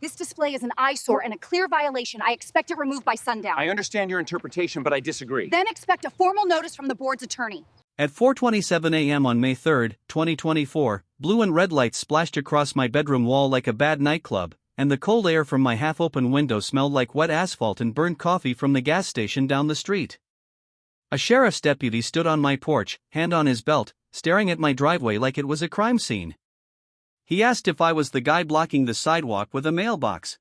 This display is an eyesore and a clear violation. I expect it removed by sundown. I understand your interpretation, but I disagree. Then expect a formal notice from the board's attorney. At 4:27 a.m. on May 3, 2024, blue and red lights splashed across my bedroom wall like a bad nightclub, and the cold air from my half-open window smelled like wet asphalt and burnt coffee from the gas station down the street. A sheriff's deputy stood on my porch, hand on his belt, staring at my driveway like it was a crime scene. He asked if I was the guy blocking the sidewalk with a mailbox.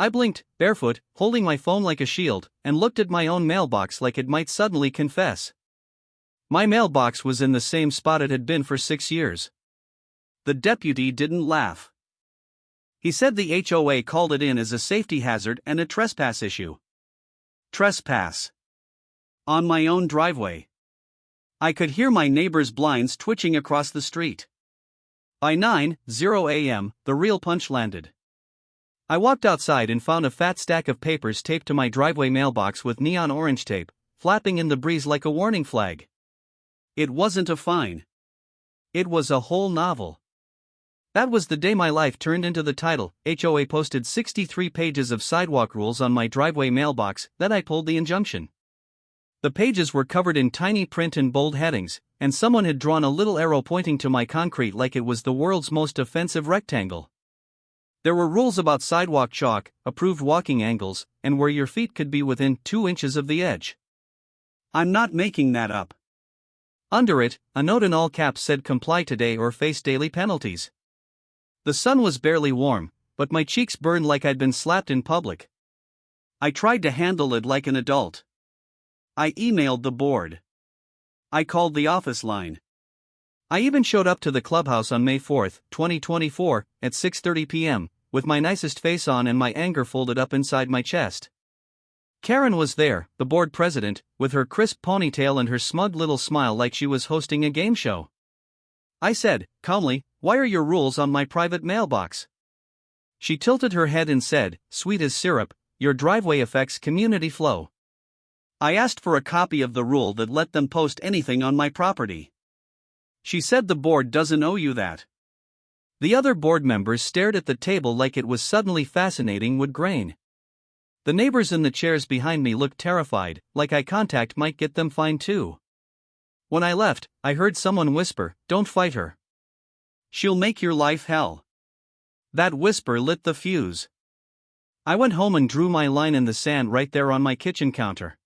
I blinked, barefoot, holding my phone like a shield, and looked at my own mailbox like it might suddenly confess. My mailbox was in the same spot it had been for 6 years. The deputy didn't laugh. He said the HOA called it in as a safety hazard and a trespass issue. Trespass. On my own driveway. I could hear my neighbor's blinds twitching across the street. By 9:00 a.m., the real punch landed. I walked outside and found a fat stack of papers taped to my driveway mailbox with neon orange tape, flapping in the breeze like a warning flag. It wasn't a fine. It was a whole novel. That was the day my life turned into the title. HOA posted 63 pages of sidewalk rules on my driveway mailbox, then I pulled the injunction. The pages were covered in tiny print and bold headings, and someone had drawn a little arrow pointing to my concrete like it was the world's most offensive rectangle. There were rules about sidewalk chalk, approved walking angles, and where your feet could be within 2 inches of the edge. I'm not making that up. Under it, a note in all caps said comply today or face daily penalties. The sun was barely warm, but my cheeks burned like I'd been slapped in public. I tried to handle it like an adult. I emailed the board. I called the office line. I even showed up to the clubhouse on May 4, 2024, at 6:30 p.m., with my nicest face on and my anger folded up inside my chest. Karen was there, the board president, with her crisp ponytail and her smug little smile like she was hosting a game show. I said, calmly, "Why are your rules on my private mailbox?" She tilted her head and said, sweet as syrup, "Your driveway affects community flow." I asked for a copy of the rule that let them post anything on my property. She said the board doesn't owe you that. The other board members stared at the table like it was suddenly fascinating wood grain. The neighbors in the chairs behind me looked terrified, like eye contact might get them fined too. When I left, I heard someone whisper, "Don't fight her. She'll make your life hell." That whisper lit the fuse. I went home and drew my line in the sand right there on my kitchen counter.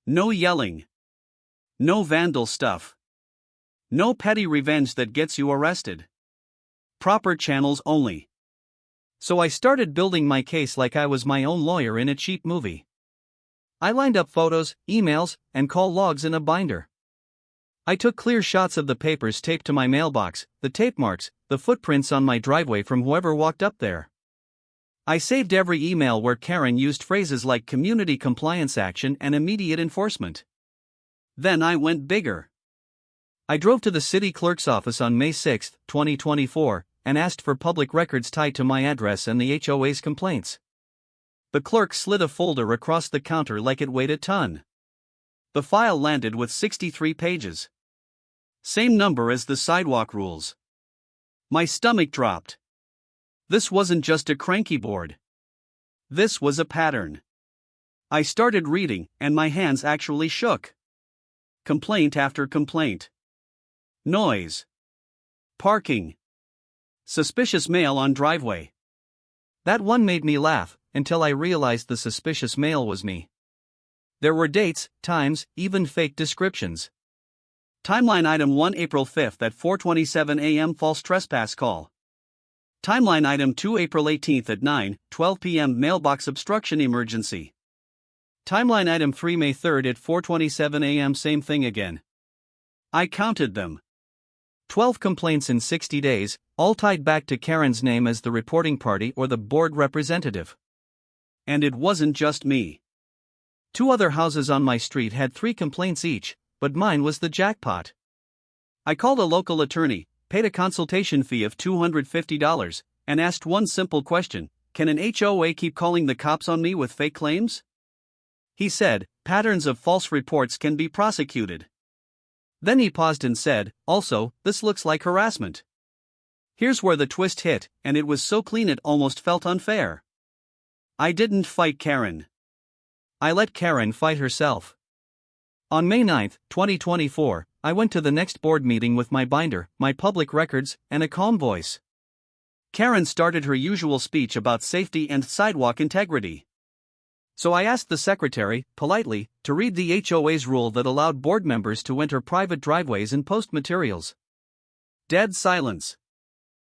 No yelling. No vandal stuff. No petty revenge that gets you arrested. Proper channels only. So I started building my case like I was my own lawyer in a cheap movie. I lined up photos, emails, and call logs in a binder. I took clear shots of the papers taped to my mailbox, the tape marks, the footprints on my driveway from whoever walked up there. I saved every email where Karen used phrases like community compliance action and immediate enforcement. Then I went bigger. I drove to the city clerk's office on May 6, 2024, and asked for public records tied to my address and the HOA's complaints. The clerk slid a folder across the counter like it weighed a ton. The file landed with 63 pages. Same number as the sidewalk rules. My stomach dropped. This wasn't just a cranky board. This was a pattern. I started reading, and my hands actually shook. Complaint after complaint. Noise. Parking. Suspicious mail on driveway. That one made me laugh, until I realized the suspicious mail was me. There were dates, times, even fake descriptions. Timeline item 1 April 5 at 4:27 a.m. false trespass call. Timeline item 2 April 18 at 9:12 p.m. mailbox obstruction emergency. Timeline item 3 May 3 at 4:27 a.m. same thing again. I counted them. 12 complaints in 60 days, all tied back to Karen's name as the reporting party or the board representative. And it wasn't just me. 2 other houses on my street had 3 complaints each, but mine was the jackpot. I called a local attorney, paid a consultation fee of $250, and asked one simple question: can an HOA keep calling the cops on me with fake claims? He said, patterns of false reports can be prosecuted. Then he paused and said, also, this looks like harassment. Here's where the twist hit, and it was so clean it almost felt unfair. I didn't fight Karen. I let Karen fight herself. On May 9, 2024, I went to the next board meeting with my binder, my public records, and a calm voice. Karen started her usual speech about safety and sidewalk integrity. So I asked the secretary, politely, to read the HOA's rule that allowed board members to enter private driveways and post materials. Dead silence.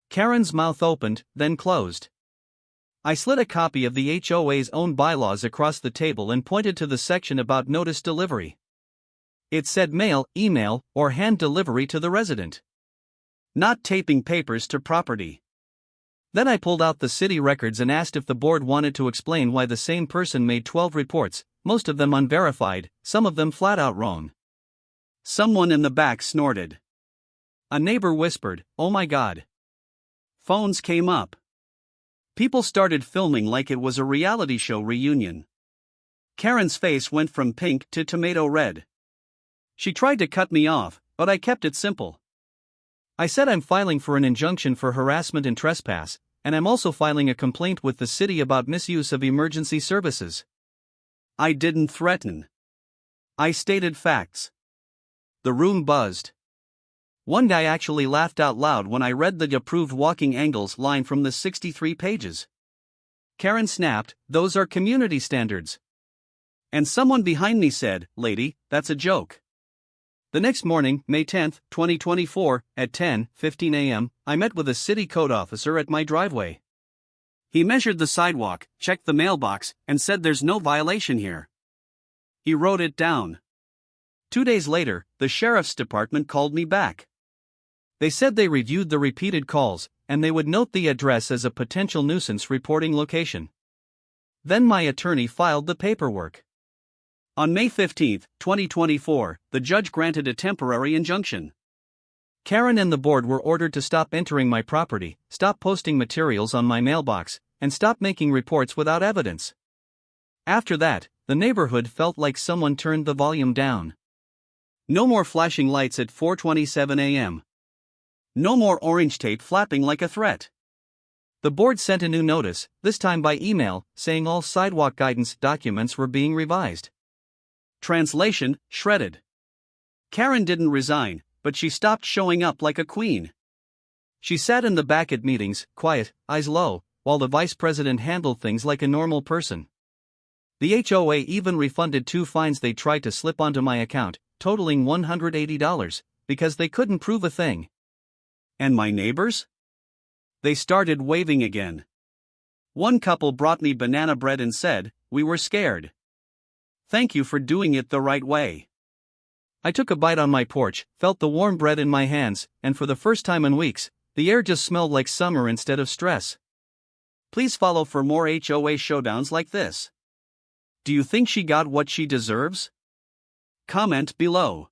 Karen's mouth opened, then closed. I slid a copy of the HOA's own bylaws across the table and pointed to the section about notice delivery. It said mail, email, or hand delivery to the resident. Not taping papers to property. Then I pulled out the city records and asked if the board wanted to explain why the same person made 12 reports, most of them unverified, some of them flat out wrong. Someone in the back snorted. A neighbor whispered, "Oh my God." Phones came up. People started filming like it was a reality show reunion. Karen's face went from pink to tomato red. She tried to cut me off, but I kept it simple. I said I'm filing for an injunction for harassment and trespass, and I'm also filing a complaint with the city about misuse of emergency services. I didn't threaten. I stated facts. The room buzzed. One guy actually laughed out loud when I read the approved walking angles line from the 63 pages. Karen snapped, "Those are community standards." And someone behind me said, "Lady, that's a joke." The next morning, May 10, 2024, at 10:15 a.m., I met with a city code officer at my driveway. He measured the sidewalk, checked the mailbox, and said there's no violation here. He wrote it down. 2 days later, the sheriff's department called me back. They said they reviewed the repeated calls, and they would note the address as a potential nuisance reporting location. Then my attorney filed the paperwork. On May 15, 2024, the judge granted a temporary injunction. Karen and the board were ordered to stop entering my property, stop posting materials on my mailbox, and stop making reports without evidence. After that, the neighborhood felt like someone turned the volume down. No more flashing lights at 4:27 a.m. No more orange tape flapping like a threat. The board sent a new notice, this time by email, saying all sidewalk guidance documents were being revised. Translation, shredded. Karen didn't resign, but she stopped showing up like a queen. She sat in the back at meetings, quiet, eyes low, while the vice president handled things like a normal person. The HOA even refunded 2 fines they tried to slip onto my account, totaling $180, because they couldn't prove a thing. And my neighbors? They started waving again. One couple brought me banana bread and said, "We were scared. Thank you for doing it the right way." I took a bite on my porch, felt the warm bread in my hands, and for the first time in weeks, the air just smelled like summer instead of stress. Please follow for more HOA showdowns like this. Do you think she got what she deserves? Comment below.